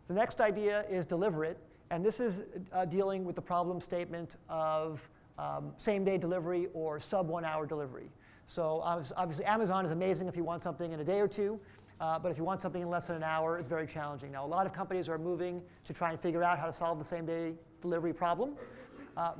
The next idea is DeliverIt, and this is dealing with the problem statement of same-day delivery or sub-1 hour delivery. So obviously Amazon is amazing if you want something in a day or two, but if you want something in less than an hour, it's very challenging. Now, a lot of companies are moving to try and figure out how to solve the same-day delivery problem.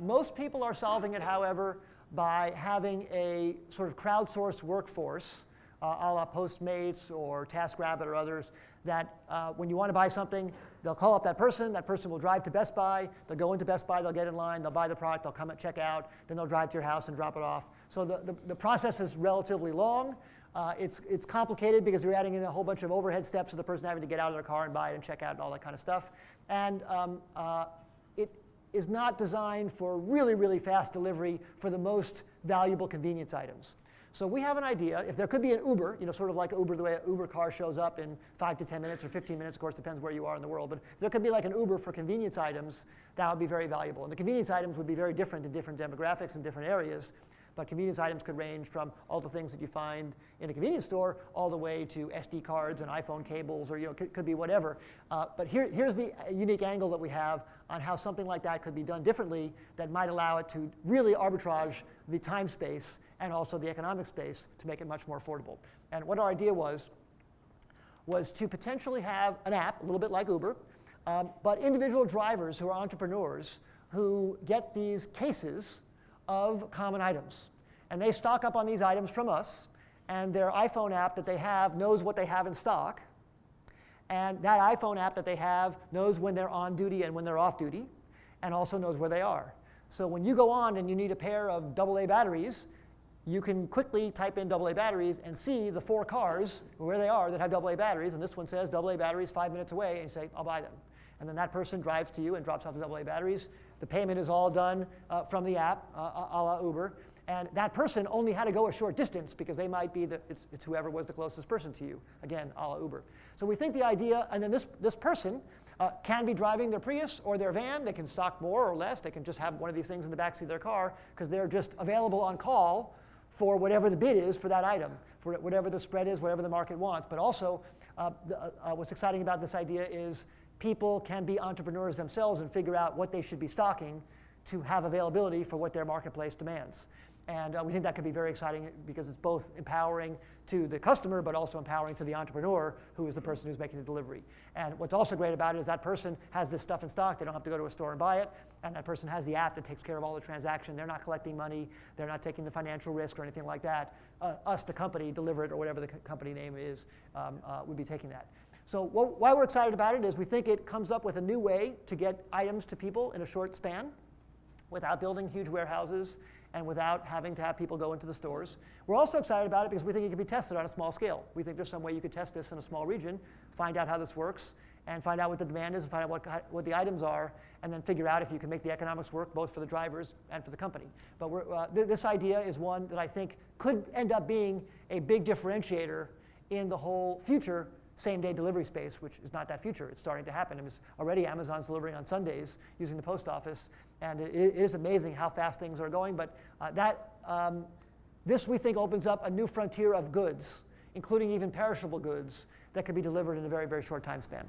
Most people are solving it, however, by having a sort of crowdsourced workforce, a la Postmates or TaskRabbit or others, that when you want to buy something, they'll call up that person will drive to Best Buy, they'll go into Best Buy, they'll get in line, they'll buy the product, they'll come and check out, then they'll drive to your house and drop it off. So the process is relatively long. It's complicated because you're adding in a whole bunch of overhead steps of the person having to get out of their car and buy it and check out and all that kind of stuff. And it is not designed for really, really fast delivery for the most valuable convenience items. So we have an idea. If there could be an Uber, sort of like Uber, the way an Uber car shows up in 5 to 10 minutes or 15 minutes, of course, depends where you are in the world. But if there could be like an Uber for convenience items, that would be very valuable. And the convenience items would be very different in different demographics and different areas. But convenience items could range from all the things that you find in a convenience store all the way to SD cards and iPhone cables, or could be whatever. But here's the unique angle that we have on how something like that could be done differently that might allow it to really arbitrage the time space and also the economic space to make it much more affordable. And what our idea was to potentially have an app, a little bit like Uber, but individual drivers who are entrepreneurs who get these cases of common items. And they stock up on these items from us, and their iPhone app that they have knows what they have in stock. And that iPhone app that they have knows when they're on duty and when they're off duty, and also knows where they are. So when you go on and you need a pair of AA batteries, you can quickly type in AA batteries and see the 4 cars where they are that have AA batteries. And this one says AA batteries 5 minutes away, and you say, I'll buy them. And then that person drives to you and drops off the AA batteries. The payment is all done from the app, a la Uber. And that person only had to go a short distance because they might be it's whoever was the closest person to you, again, a la Uber. So we think the idea, and then this person can be driving their Prius or their van. They can stock more or less. They can just have one of these things in the backseat of their car because they're just available on call for whatever the bid is for that item, for whatever the spread is, whatever the market wants. But also, what's exciting about this idea is people can be entrepreneurs themselves and figure out what they should be stocking to have availability for what their marketplace demands. And we think that could be very exciting because it's both empowering to the customer, but also empowering to the entrepreneur, who is the person who's making the delivery. And what's also great about it is that person has this stuff in stock. They don't have to go to a store and buy it. And that person has the app that takes care of all the transaction. They're not collecting money. They're not taking the financial risk or anything like that. Us, the company, DeliverIt, or whatever the company name is, would be taking that. So why we're excited about it is we think it comes up with a new way to get items to people in a short span without building huge warehouses and without having to have people go into the stores. We're also excited about it because we think it can be tested on a small scale. We think there's some way you could test this in a small region, find out how this works, and find out what the demand is, and find out what the items are, and then figure out if you can make the economics work both for the drivers and for the company. But this idea is one that I think could end up being a big differentiator in the whole future same-day delivery space, which is not that future. It's starting to happen. Already Amazon's delivering on Sundays using the post office, and it is amazing how fast things are going. But this, we think, opens up a new frontier of goods, including even perishable goods, that can be delivered in a very, very short time span.